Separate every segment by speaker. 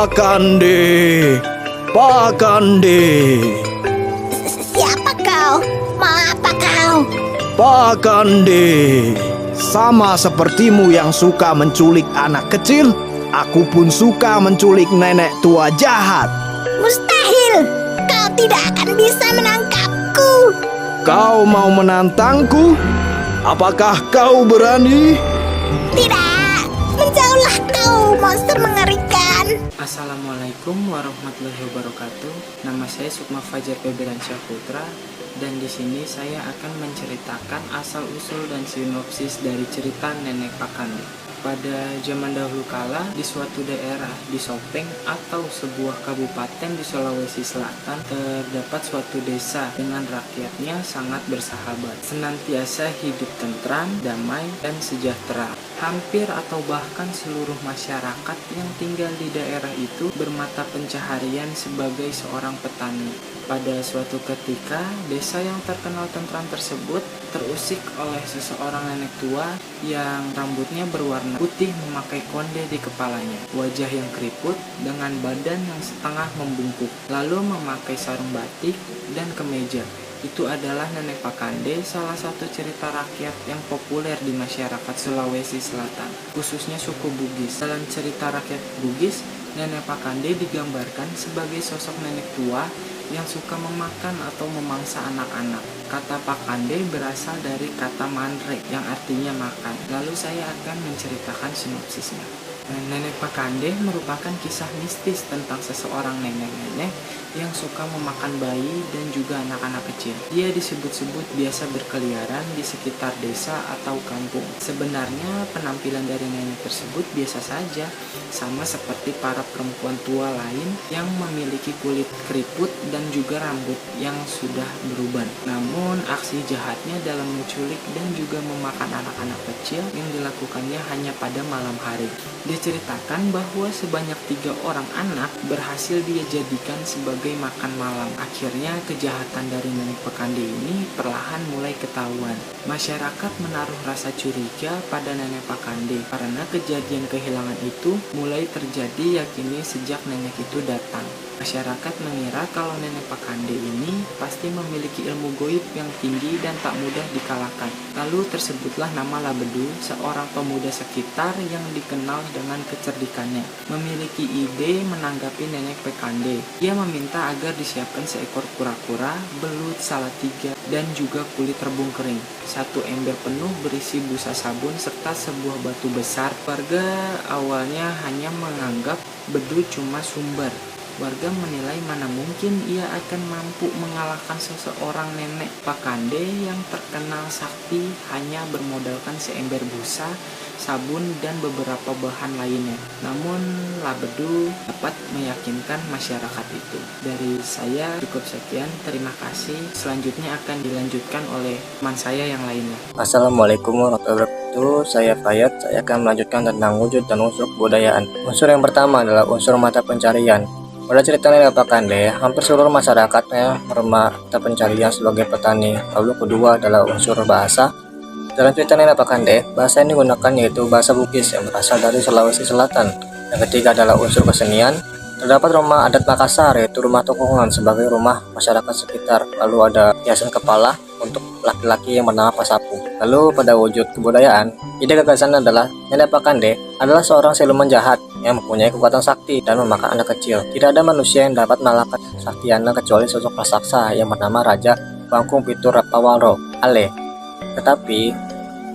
Speaker 1: Pakande, Pakande.
Speaker 2: Siapa kau? Mau apa kau?
Speaker 1: Pakande, sama sepertimu yang suka menculik anak kecil, aku pun suka menculik nenek tua jahat.
Speaker 2: Mustahil! Kau tidak akan bisa menangkapku.
Speaker 1: Kau mau menantangku? Apakah kau berani?
Speaker 2: Tidak! Menjauhlah kau, monster mengerikan.
Speaker 3: Assalamualaikum warahmatullahi wabarakatuh. Nama saya Sukma Fajar Febriansyah Putra, dan di sini saya akan menceritakan asal-usul dan sinopsis dari cerita Nenek Pakande. Pada zaman dahulu kala, di suatu daerah di Sopeng atau sebuah kabupaten di Sulawesi Selatan, terdapat suatu desa dengan rakyatnya sangat bersahabat, senantiasa hidup tentram, damai, dan sejahtera. Hampir atau bahkan seluruh masyarakat yang tinggal di daerah itu bermata pencaharian sebagai seorang petani. Pada suatu ketika, desa yang terkenal tentram tersebut terusik oleh seseorang nenek tua yang rambutnya berwarna putih memakai konde di kepalanya, wajah yang keriput dengan badan yang setengah membungkuk, lalu memakai sarung batik dan kemeja. Itu adalah Nenek Pakande, salah satu cerita rakyat yang populer di masyarakat Sulawesi Selatan, khususnya suku Bugis. Dalam cerita rakyat Bugis, Nenek Pakande digambarkan sebagai sosok nenek tua yang suka memakan atau memangsa anak-anak. Kata Pakande berasal dari kata mandrek yang artinya makan. Lalu saya akan menceritakan sinopsisnya. Nenek Pakande merupakan kisah mistis tentang seseorang nenek-nenek yang suka memakan bayi dan juga anak-anak kecil. Dia disebut-sebut biasa berkeliaran di sekitar desa atau kampung. Sebenarnya penampilan dari nenek tersebut biasa saja, sama seperti para perempuan tua lain yang memiliki kulit keriput dan juga rambut yang sudah beruban. Namun aksi jahatnya dalam menculik dan juga memakan anak-anak kecil yang dilakukannya hanya pada malam hari. Diceritakan bahwa sebanyak 3 orang anak berhasil dia jadikan sebagai makan malam. Akhirnya kejahatan dari Nenek Pakande ini perlahan mulai ketahuan. Masyarakat menaruh rasa curiga pada Nenek Pakande karena kejadian kehilangan itu mulai terjadi yakini sejak nenek itu datang. Masyarakat mengira kalau Nenek Pakande ini pasti memiliki ilmu goib yang tinggi dan tak mudah dikalahkan. Lalu tersebutlah nama Labedu, seorang pemuda sekitar yang dikenal dengan kecerdikannya. Memiliki ide menanggapi Nenek Pakande. Ia meminta agar disiapkan seekor kura-kura, belut salatiga, dan juga kulit rebung kering. 1 ember penuh berisi busa sabun serta sebuah batu besar. Warga awalnya hanya menganggap Bedu cuma sumber. Warga menilai mana mungkin ia akan mampu mengalahkan seseorang Nenek Pakande yang terkenal sakti hanya bermodalkan seember busa, sabun, dan beberapa bahan lainnya. Namun Labedu dapat meyakinkan masyarakat itu. Dari saya cukup sekian, terima kasih. Selanjutnya akan dilanjutkan oleh teman saya yang lainnya.
Speaker 4: Assalamualaikum warahmatullahi wabarakatuh. Saya Fayat. Saya akan melanjutkan tentang wujud dan unsur kebudayaan. Unsur yang pertama adalah unsur mata pencarian. Pada cerita Nenek Pakande, hampir seluruh masyarakatnya bermata pencarian sebagai petani. Lalu kedua adalah unsur bahasa. Dalam cerita Nenek Pakande, bahasa yang digunakan yaitu bahasa Bugis yang berasal dari Sulawesi Selatan. Yang ketiga adalah unsur kesenian. Terdapat rumah adat Makassar, yaitu rumah tokongan sebagai rumah masyarakat sekitar. Lalu ada hiasan kepala untuk laki-laki yang bernama Pasapu. Lalu pada wujud kebudayaan, ide gagasan adalah Nenek Pakande adalah seorang siluman jahat yang mempunyai kekuatan sakti dan memakan anak kecil. Tidak ada manusia yang dapat mengalahkan saktiana kecuali sosok raksasa yang bernama Raja Bangkung Pitu Rapawaro Ale. Tetapi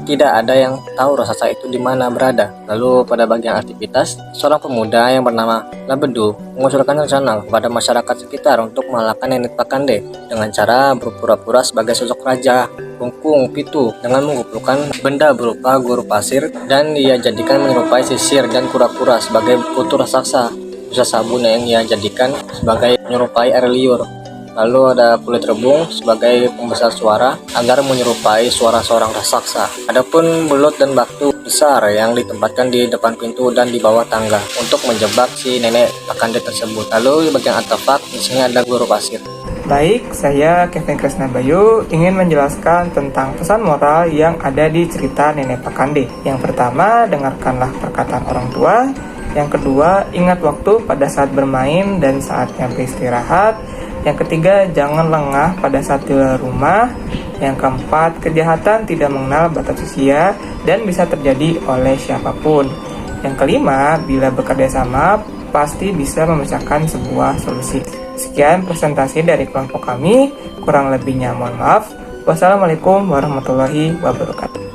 Speaker 4: tidak ada yang tahu raksasa itu di mana berada. Lalu pada bagian aktivitas, seorang pemuda yang bernama Labedu mengusulkan rencana kepada masyarakat sekitar untuk mengalahkan Nenek Pakande dengan cara berpura-pura sebagai sosok Raja Bangkung Pitu dengan mengumpulkan benda berupa guru pasir dan ia jadikan menyerupai sisir dan kura-kura sebagai kutu raksasa. Busa sabun yang ia jadikan sebagai menyerupai air liur. Lalu ada kulit rebung sebagai pembesar suara agar menyerupai suara seorang raksasa. Adapun belut dan batu besar yang ditempatkan di depan pintu dan di bawah tangga untuk menjebak si Nenek Pakande tersebut. Lalu di bagian artefak di sini ada guru pasir.
Speaker 5: Baik, saya Kevin Kresna Bayu ingin menjelaskan tentang pesan moral yang ada di cerita Nenek Pakande. Yang pertama, dengarkanlah perkataan orang tua. Yang kedua, ingat waktu pada saat bermain dan saatnya beristirahat. Yang ketiga, jangan lengah pada saat di luar rumah. Yang keempat, kejahatan tidak mengenal batas usia dan bisa terjadi oleh siapapun. Yang kelima, bila bekerja sama, pasti bisa memecahkan sebuah solusi. Sekian presentasi dari kelompok kami, kurang lebihnya mohon maaf. Wassalamualaikum warahmatullahi wabarakatuh.